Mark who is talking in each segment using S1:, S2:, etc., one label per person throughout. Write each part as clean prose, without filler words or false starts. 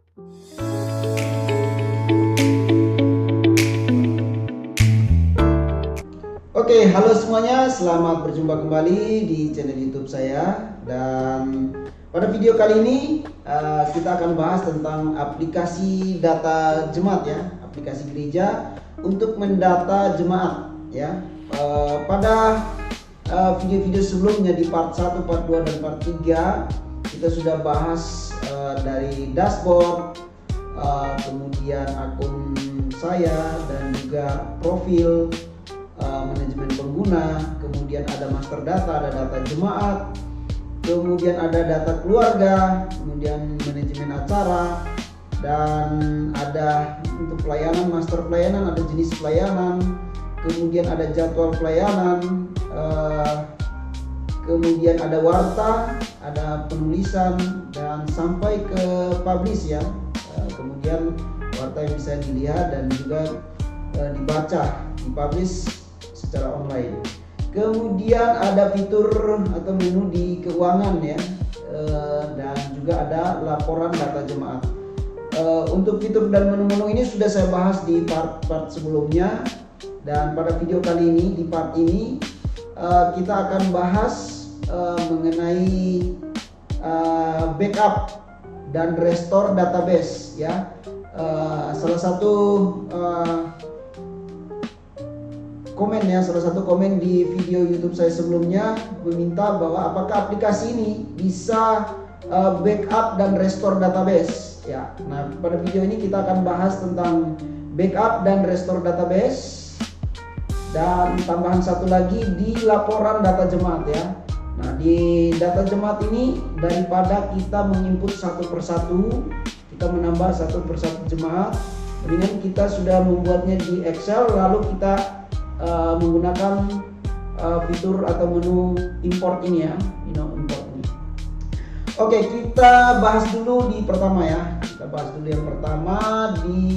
S1: Oke, halo semuanya, selamat berjumpa kembali di channel YouTube saya. Dan pada video kali ini kita akan bahas tentang aplikasi data jemaat ya, aplikasi gereja untuk mendata jemaat ya. Pada video-video sebelumnya di part 1, part 2, dan part 3 kita sudah bahas dari dashboard, kemudian akun saya dan juga profil, manajemen pengguna, kemudian ada master data, ada data jemaat, kemudian ada data keluarga, kemudian manajemen acara, dan ada untuk pelayanan, master pelayanan, ada jenis pelayanan, kemudian ada jadwal pelayanan, kemudian ada warta, ada penulisan, dan sampai ke publish ya. Kemudian warta yang bisa dilihat dan juga dibaca, dipublish secara online. Kemudian ada fitur atau menu di keuangan ya, dan juga ada laporan data jemaat. Untuk fitur dan menu-menu ini sudah saya bahas di part-part sebelumnya, dan pada video kali ini, di part ini kita akan bahas mengenai backup dan restore database ya. Salah satu komen di video YouTube saya sebelumnya meminta bahwa apakah aplikasi ini bisa backup dan restore database ya. Nah, pada video ini kita akan bahas tentang backup dan restore database, dan tambahan satu lagi di laporan data jemaat ya. Nah, di data jemaat ini daripada kita menginput satu persatu, kita menambah satu persatu jemaat, mendingan kita sudah membuatnya di Excel lalu kita menggunakan fitur atau menu import ini ya, import ini. Oke, kita bahas dulu di pertama ya. Kita bahas dulu yang pertama di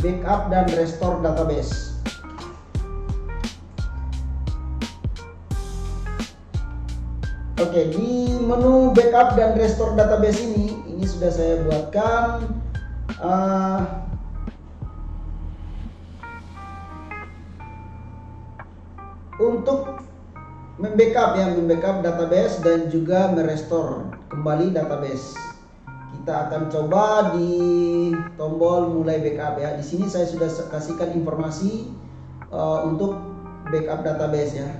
S1: backup dan restore database. Oke, di menu backup dan restore database ini sudah saya buatkan untuk membackup database dan juga merestore kembali database. Kita akan coba di tombol mulai backup ya. Di sini saya sudah kasihkan informasi untuk backup database ya.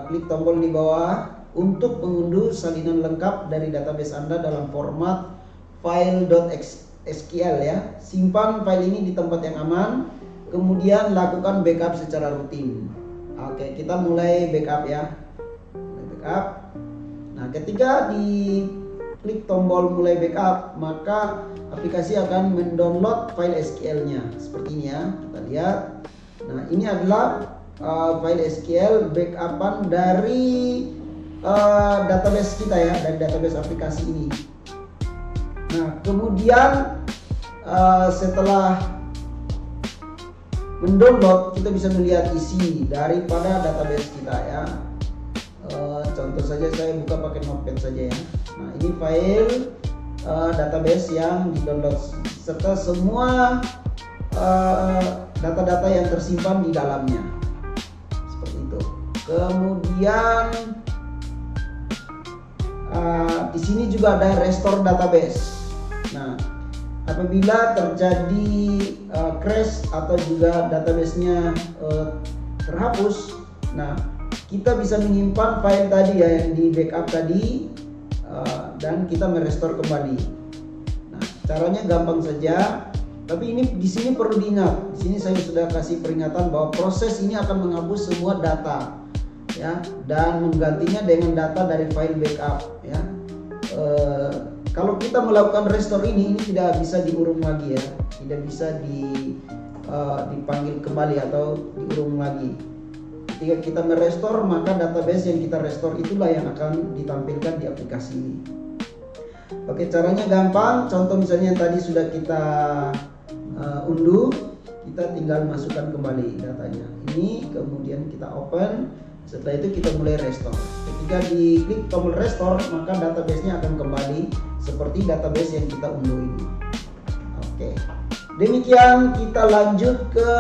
S1: Klik tombol di bawah untuk mengunduh salinan lengkap dari database Anda dalam format file.sql ya. Simpan file ini di tempat yang aman, kemudian lakukan backup secara rutin. Oke, kita mulai backup ya. Backup. Nah, ketika di klik tombol mulai backup, maka aplikasi akan mendownload file SQL-nya seperti ini ya. Kita lihat. Nah, ini adalah file SQL backupan dari database kita ya, dari database aplikasi ini. Nah, kemudian setelah mendownload, kita bisa melihat isi daripada database kita ya. Contoh saja saya buka pakai Notepad saja ya. Nah, ini file database yang di-download serta semua data-data yang tersimpan di dalamnya. Seperti itu. Kemudian di sini juga ada restore database. Nah, apabila terjadi crash atau juga databasenya terhapus, nah kita bisa menyimpan file tadi ya yang di backup tadi, dan kita merestore kembali. Nah, caranya gampang saja, tapi ini di sini perlu diingat. Di sini saya sudah kasih peringatan bahwa proses ini akan menghapus semua data ya, dan menggantinya dengan data dari file backup ya. Kalau kita melakukan restore ini tidak bisa diurung lagi ya, tidak bisa dipanggil kembali atau diurung lagi. Ketika kita merestore, maka database yang kita restore itulah yang akan ditampilkan di aplikasi ini. Oke, caranya gampang. Contoh misalnya yang tadi sudah kita unduh, kita tinggal masukkan kembali datanya ini, kemudian kita open. Setelah itu kita mulai restore. Ketika diklik tombol restore, maka database-nya akan kembali seperti database yang kita unduh ini. Oke. Demikian, kita lanjut ke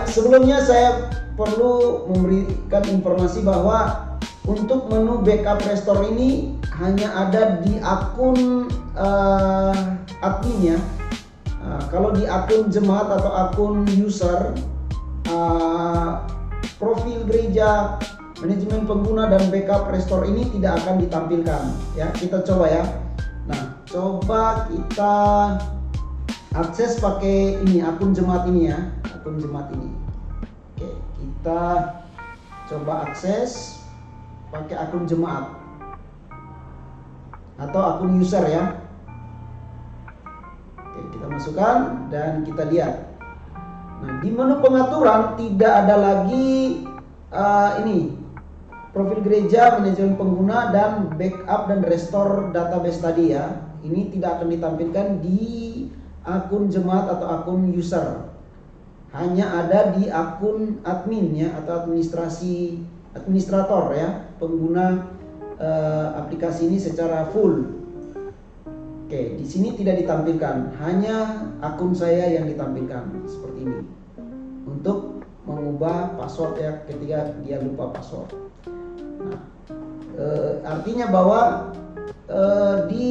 S1: sebelumnya saya perlu memberikan informasi bahwa untuk menu backup restore ini hanya ada di akun admin ya. Kalau di akun jemaat atau akun user, profil gereja, manajemen pengguna dan backup restore ini tidak akan ditampilkan ya. Kita coba ya. Nah, coba kita akses pakai ini akun jemaat ini ya, akun jemaat ini. Oke, kita coba akses pakai akun jemaat atau akun user ya. Oke, kita masukkan dan kita lihat. Nah, di menu pengaturan tidak ada lagi ini profil gereja, manajemen pengguna dan backup dan restore database tadi ya. Ini tidak akan ditampilkan di akun jemaat atau akun user. Hanya ada di akun admin ya, atau administrator ya, pengguna aplikasi ini secara full. Oke, di sini tidak ditampilkan, hanya akun saya yang ditampilkan seperti ini. Untuk mengubah password ya ketika dia lupa password. Nah, artinya bahwa di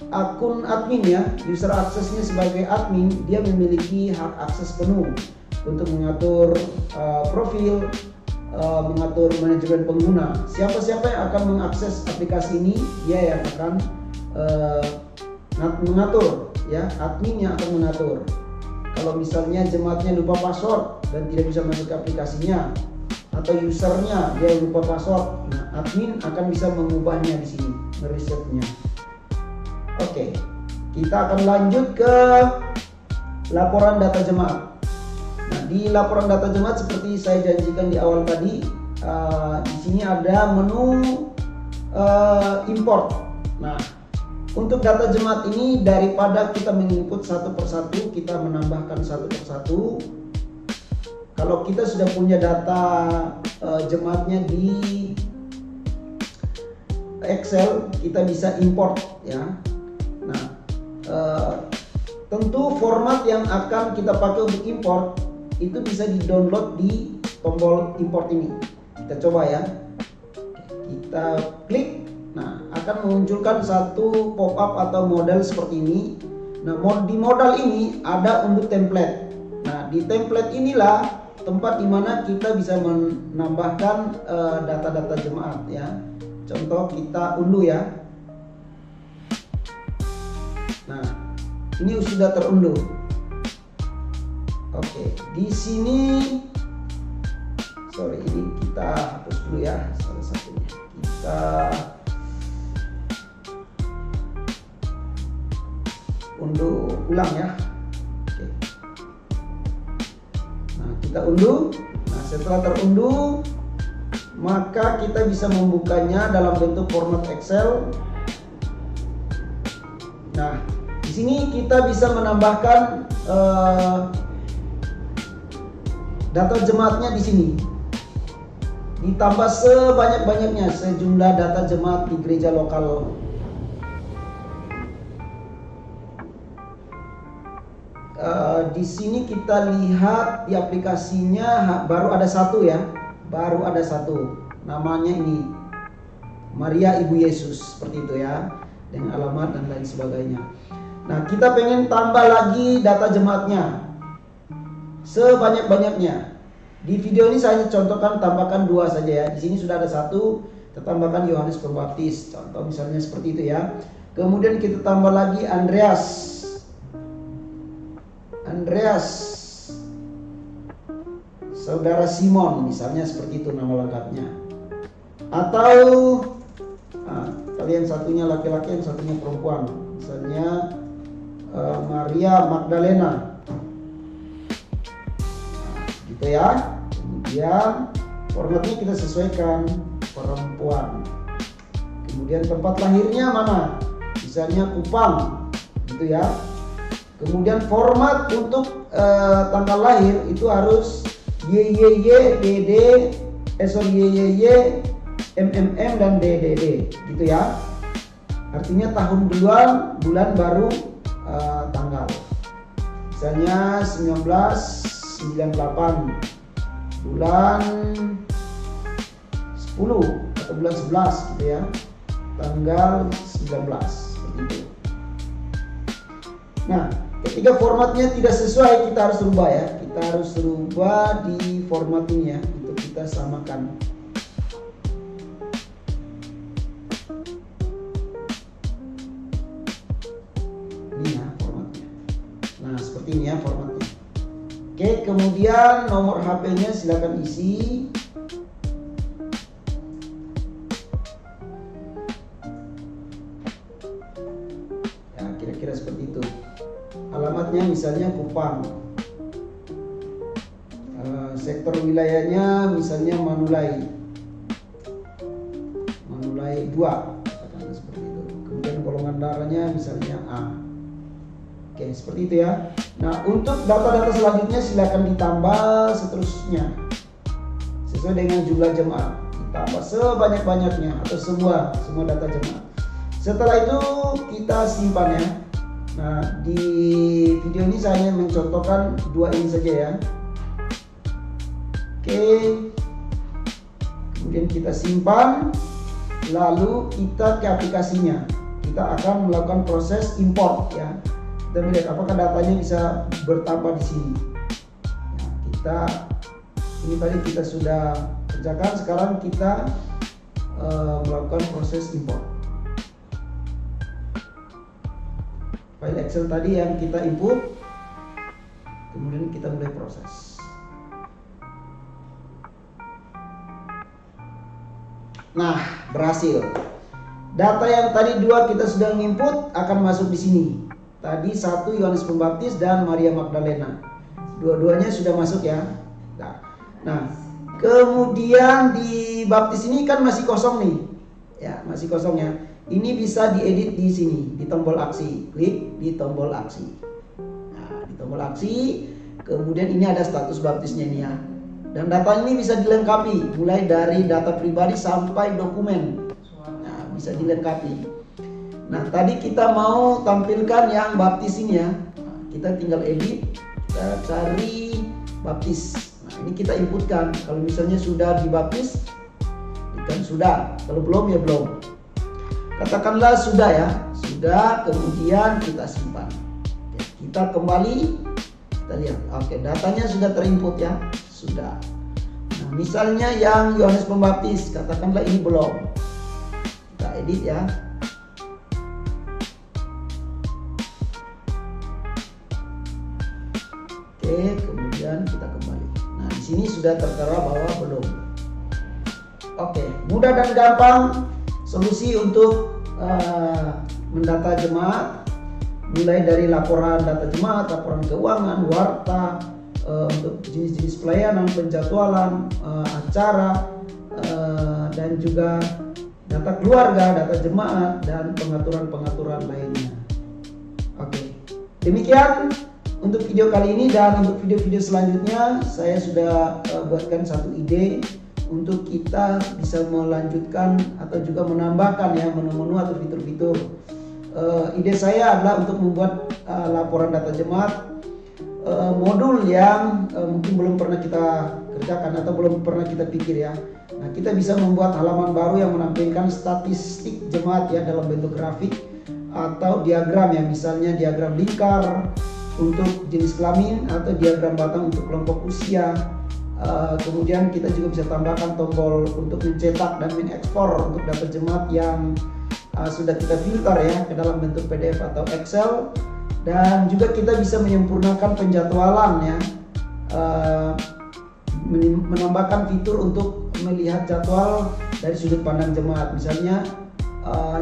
S1: akun admin ya, user aksesnya sebagai admin, dia memiliki hak akses penuh untuk mengatur profil, mengatur manajemen pengguna. Siapa-siapa yang akan mengakses aplikasi ini, dia yang akan mengatur ya, admin yang akan mengatur. Kalau misalnya jemaatnya lupa password dan tidak bisa masuk ke aplikasinya, atau usernya dia lupa password, nah admin akan bisa mengubahnya di sini, meresetnya. Oke, kita akan lanjut ke laporan data jemaat. Nah, di laporan data jemaat seperti saya janjikan di awal tadi, di sini ada menu import. Nah, untuk data jemaat ini daripada kita menginput satu persatu, kita menambahkan satu persatu. Kalau kita sudah punya data jemaatnya di Excel, kita bisa import ya. Nah, tentu format yang akan kita pakai untuk import itu bisa di-download di tombol import ini. Kita coba ya. Kita klik. Nah, akan memunculkan satu pop-up atau model seperti ini. Nah, di modal ini ada unduh template. Nah, di template inilah tempat dimana kita bisa menambahkan data-data jemaat ya. Contoh kita unduh ya. Nah, ini sudah terunduh. Oke, di sini ini kita hapus dulu ya salah satunya. Kita unduh ulang ya. Oke. Nah, kita unduh. Nah, setelah terunduh, maka kita bisa membukanya dalam bentuk format Excel. Nah, di sini kita bisa menambahkan data jemaatnya di sini. Ditambah sebanyak-banyaknya sejumlah data jemaat di gereja lokal. Di sini kita lihat di aplikasinya baru ada satu ya, baru ada satu. Namanya ini Maria Ibu Yesus, seperti itu ya, dengan alamat dan lain sebagainya. Nah, kita pengen tambah lagi data jemaatnya sebanyak-banyaknya. Di video ini saya contohkan tambahkan 2 saja ya. Di sini sudah ada 1, kita tambahkan Yohanes Pembaptis. Contoh misalnya seperti itu ya. Kemudian kita tambah lagi Andreas. Saudara Simon, misalnya seperti itu nama lengkapnya. Atau kalian satunya laki-laki, yang satunya perempuan. Misalnya Maria Magdalena. Gitu ya. Kemudian formatnya kita sesuaikan perempuan. Kemudian tempat lahirnya mana? Misalnya Kupang, gitu ya. Kemudian format untuk tanggal lahir itu harus YYY, DD, YYY, MMM dan DDD gitu ya. Artinya tahun duluan, bulan baru, tanggal. Misalnya 1998 bulan 10 atau bulan 11 gitu ya, tanggal 19 seperti itu. Nah, ketika formatnya tidak sesuai, kita harus rubah ya. Kita harus rubah di format ini ya, untuk kita samakan. Ini ya formatnya. Nah, seperti ini ya formatnya. Oke, kemudian nomor HP-nya silakan isi. Ya, kira-kira seperti itu. Alamatnya misalnya Kupang, sektor wilayahnya misalnya Manulai 2, katakanlah seperti itu. Kemudian golongan darahnya misalnya A. Oke, seperti itu ya. Nah, untuk data-data selanjutnya silakan ditambah seterusnya sesuai dengan jumlah jemaat, ditambah sebanyak-banyaknya atau semua data jemaat. Setelah itu kita simpan ya. Nah, di video ini saya mencontohkan 2 ini saja ya. Oke, kemudian kita simpan, lalu kita ke aplikasinya. Kita akan melakukan proses import ya. Kita melihat apakah datanya bisa bertambah di sini. Nah, ini tadi kita sudah kerjakan. Sekarang kita melakukan proses import. File Excel tadi yang kita input, kemudian kita mulai proses. Nah, berhasil. Data yang tadi 2 kita sudah input akan masuk di sini. Tadi 1 Yohanes Pembaptis dan Maria Magdalena. Dua-duanya sudah masuk ya. Nah, kemudian di baptis ini kan masih kosong nih. Ya, masih kosong ya. Ini bisa diedit di sini, di tombol aksi. Klik di tombol aksi. Nah, di tombol aksi, kemudian ini ada status baptisnya ini ya. Dan data ini bisa dilengkapi, mulai dari data pribadi sampai dokumen. Nah, bisa dilengkapi. Nah, tadi kita mau tampilkan yang baptis ini ya. Nah, kita tinggal edit, kita cari baptis. Nah, ini kita inputkan. Kalau misalnya sudah dibaptis, kan sudah. Kalau belum ya belum. Katakanlah sudah ya, sudah, kemudian kita simpan. Oke, kita kembali, kita lihat. Oke, datanya sudah terinput ya, sudah. Nah, misalnya yang Yohanes Pembaptis, katakanlah ini belum. Kita edit ya. Oke, kemudian kita kembali. Nah, di sini sudah tertera bahwa belum. Oke, mudah dan gampang solusi untuk mendata jemaat, mulai dari laporan data jemaat, laporan keuangan, warta, untuk jenis-jenis pelayanan, penjadwalan, acara, dan juga data keluarga, data jemaat, dan pengaturan-pengaturan lainnya. Oke, demikian untuk video kali ini, dan untuk video-video selanjutnya saya sudah buatkan satu ide untuk kita bisa melanjutkan atau juga menambahkan ya menu-menu atau fitur-fitur. Ide saya adalah untuk membuat laporan data jemaat, modul yang mungkin belum pernah kita kerjakan atau belum pernah kita pikir ya. Nah, kita bisa membuat halaman baru yang menampilkan statistik jemaat ya dalam bentuk grafik atau diagram ya, misalnya diagram lingkar untuk jenis kelamin atau diagram batang untuk kelompok usia. Kemudian kita juga bisa tambahkan tombol untuk mencetak dan mengekspor untuk data jemaat yang sudah kita filter ya ke dalam bentuk PDF atau Excel. Dan juga kita bisa menyempurnakan penjadwalan ya, menambahkan fitur untuk melihat jadwal dari sudut pandang jemaat. Misalnya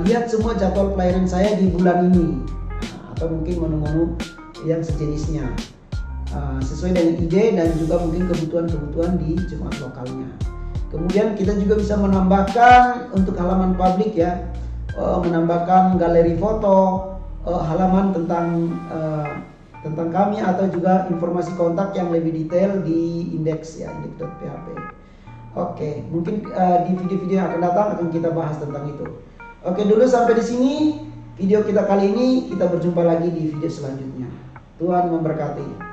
S1: lihat semua jadwal pelayanan saya di bulan ini, atau mungkin menu-menu yang sejenisnya. Sesuai dengan ide dan juga mungkin kebutuhan-kebutuhan di jemaat lokalnya. Kemudian kita juga bisa menambahkan untuk halaman publik ya, menambahkan galeri foto, halaman tentang tentang kami atau juga informasi kontak yang lebih detail di index ya, index.php. Oke, mungkin di video-video yang akan datang akan kita bahas tentang itu. Oke, dulu sampai di sini video kita kali ini. Kita berjumpa lagi di video selanjutnya. Tuhan memberkati.